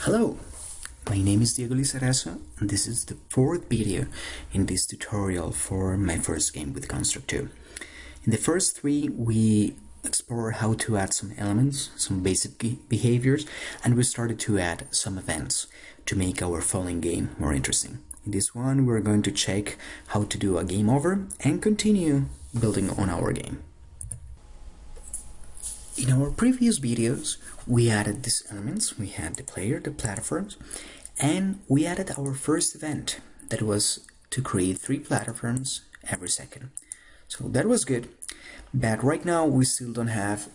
Hello, my name is Diego Lizarazo, and this is the fourth video in this tutorial for my first game with Construct 2. In the first three, we explored how to add some elements, some basic behaviors, and we started to add some events to make our following game more interesting. In this one, we're going to check how to do a game over and continue building on our game. In our previous videos, we added these elements. We had the player, the platforms, and we added our first event that was to create 3 platforms every second. So that was good, but right now we still don't have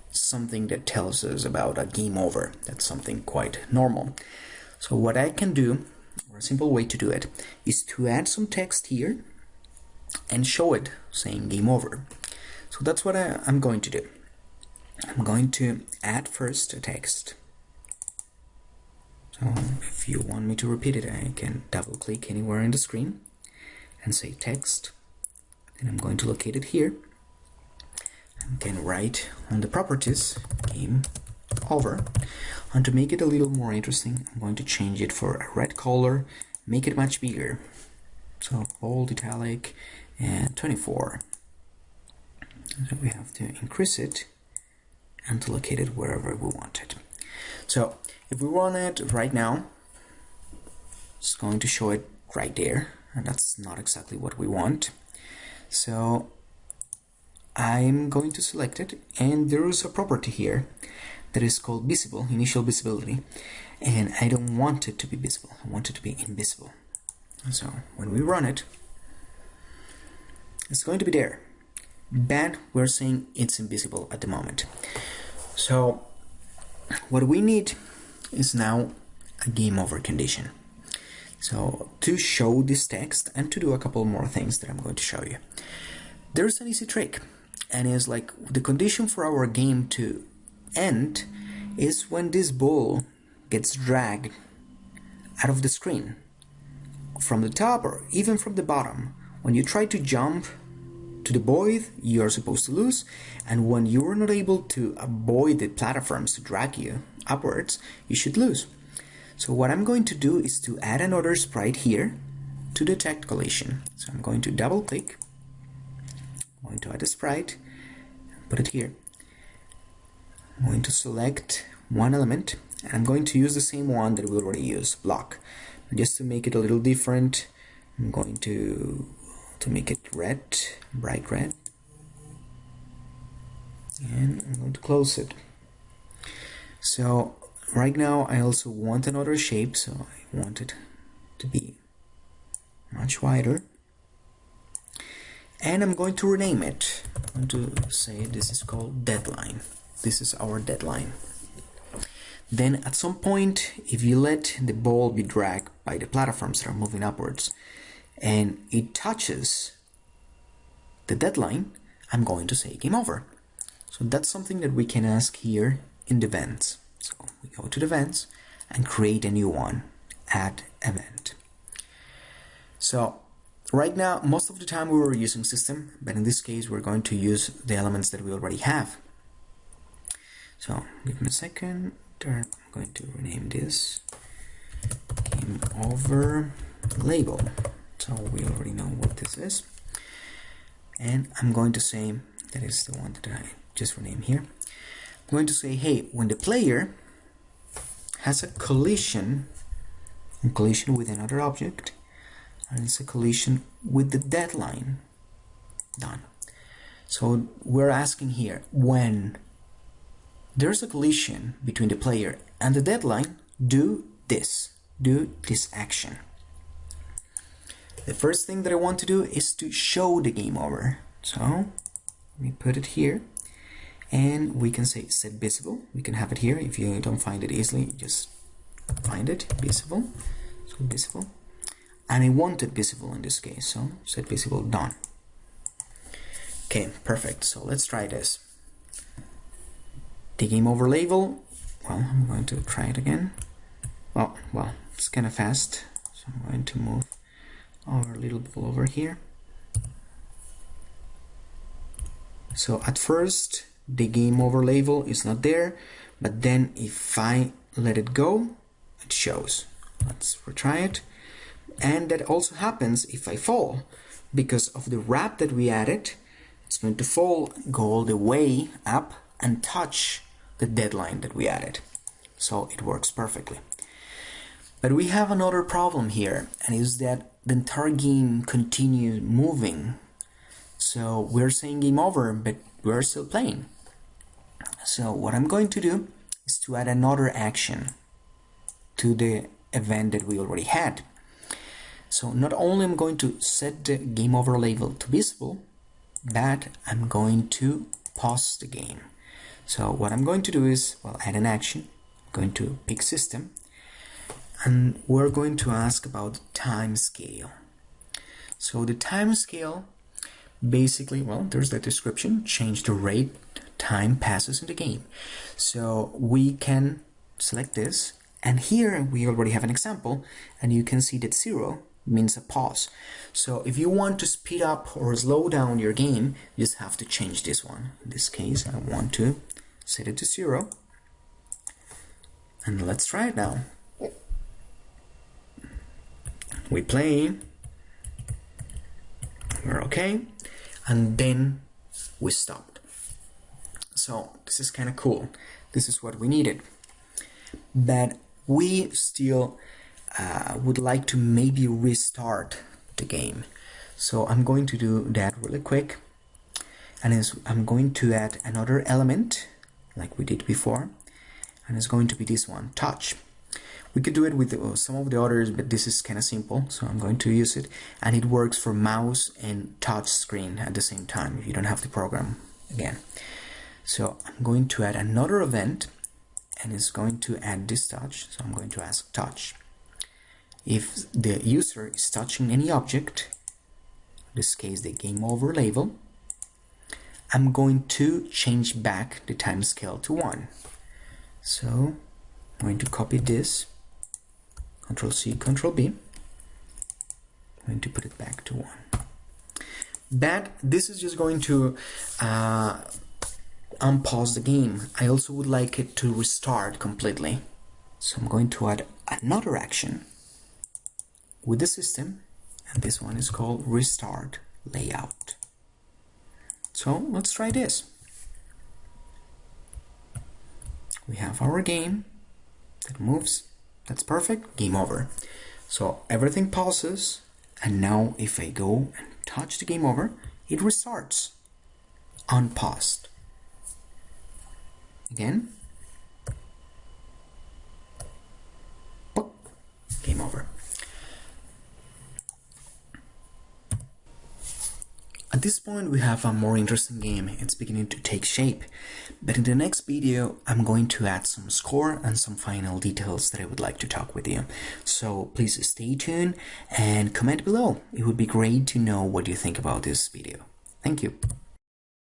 something that tells us about a game over. That's something quite normal. So what I can do, or a simple way to do it, is to add some text here and show it saying game over. So that's what I'm going to do. I'm going to add first a text. So if you want me to repeat it, I can double click anywhere on the screen and say text. And I'm going to locate it here. I can write on the properties game over. And to make it a little more interesting, I'm going to change it for a red color, make it much bigger. So bold, italic, and 24. So we have to increase it and to locate it wherever we want it. So if we run it right now, it's going to show it right there, and that's not exactly what we want. So I'm going to select it, and there is a property here that is called visible, initial visibility, and I don't want it to be visible. I want it to be invisible. So when we run it, it's going to be there, but we're saying it's invisible at the moment. So what we need is now a game over condition. So to show this text and to do a couple more things that I'm going to show you, there's an easy trick, and it's like the condition for our game to end is when this ball gets dragged out of the screen from the top or even from the bottom. When you try to jump to the void, you are supposed to lose, and when you are not able to avoid the platforms to drag you upwards, you should lose. So what I'm going to do is to add another sprite here to detect collision. So I'm going to double click, I'm going to add a sprite, put it here. I'm going to select one element, and I'm going to use the same one that we already used, block. Just to make it a little different, I'm going to make it red, bright red, and I'm going to close it. So right now I also want another shape, so I want it to be much wider, and I'm going to rename it. I'm going to say this is called deadline. This is our deadline. Then at some point, if you let the ball be dragged by the platforms that are moving upwards and it touches the deadline, I'm going to say game over. So that's something that we can ask here in the events. So we go to the events and create a new one, add event. So right now, most of the time we were using system, but in this case we're going to use the elements that we already have. So give me a second. I'm going to rename this game over label. So we already know what this is. And I'm going to say, that is the one that I just renamed here. I'm going to say, hey, when the player has a collision with another object, and it's a collision with the deadline, done. So we're asking here, when there's a collision between the player and the deadline, do this action. The first thing that I want to do is to show the game over. So we put it here, and we can say set visible. We can have it here. If you don't find it easily, just find it, visible. So visible, and I want it visible in this case, so set visible, done. Okay, perfect. So let's try this. The game over label, well, I'm going to try it again. Well, it's kind of fast, so I'm going to move our little ball over here. So at first the game over label is not there, but then if I let it go, it shows. Let's retry it. And that also happens if I fall. Because of the wrap that we added, it's going to fall, go all the way up and touch the deadline that we added. So it works perfectly. But we have another problem here, and is that the entire game continues moving. So we're saying game over, but we're still playing. So what I'm going to do is to add another action to the event that we already had. So not only I'm going to set the game over label to visible, but I'm going to pause the game. So what I'm going to do is, well, add an action. I'm going to pick system, and we're going to ask about time scale. So the time scale, basically, well, there's the description, change the rate time passes in the game. So we can select this, and here we already have an example, and you can see that 0 means a pause. So if you want to speed up or slow down your game, you just have to change this one. In this case, I want to set it to 0, and let's try it now. We play, we're okay, and then we stopped. So this is kind of cool. This is what we needed. But we still would like to maybe restart the game. So I'm going to do that really quick. And I'm going to add another element like we did before. And it's going to be this one, touch. We could do it with some of the others, but this is kind of simple, so I'm going to use it. And it works for mouse and touch screen at the same time, if you don't have to program again. So I'm going to add another event, and it's going to add this touch. So I'm going to ask touch. If the user is touching any object, in this case the game over label, I'm going to change back the time scale to 1. So I'm going to copy this, Ctrl C, Ctrl B. I'm going to put it back to 1. But this is just going to unpause the game. I also would like it to restart completely. So I'm going to add another action with the system, and this one is called restart layout. So let's try this. We have our game that moves. That's perfect. Game over. So everything pauses, and now if I go and touch the game over, it restarts unpaused. Again. Boop. Game over. At this point we have a more interesting game. It's beginning to take shape. But in the next video I'm going to add some score and some final details that I would like to talk with you. So please stay tuned and comment below. It would be great to know what you think about this video. Thank you.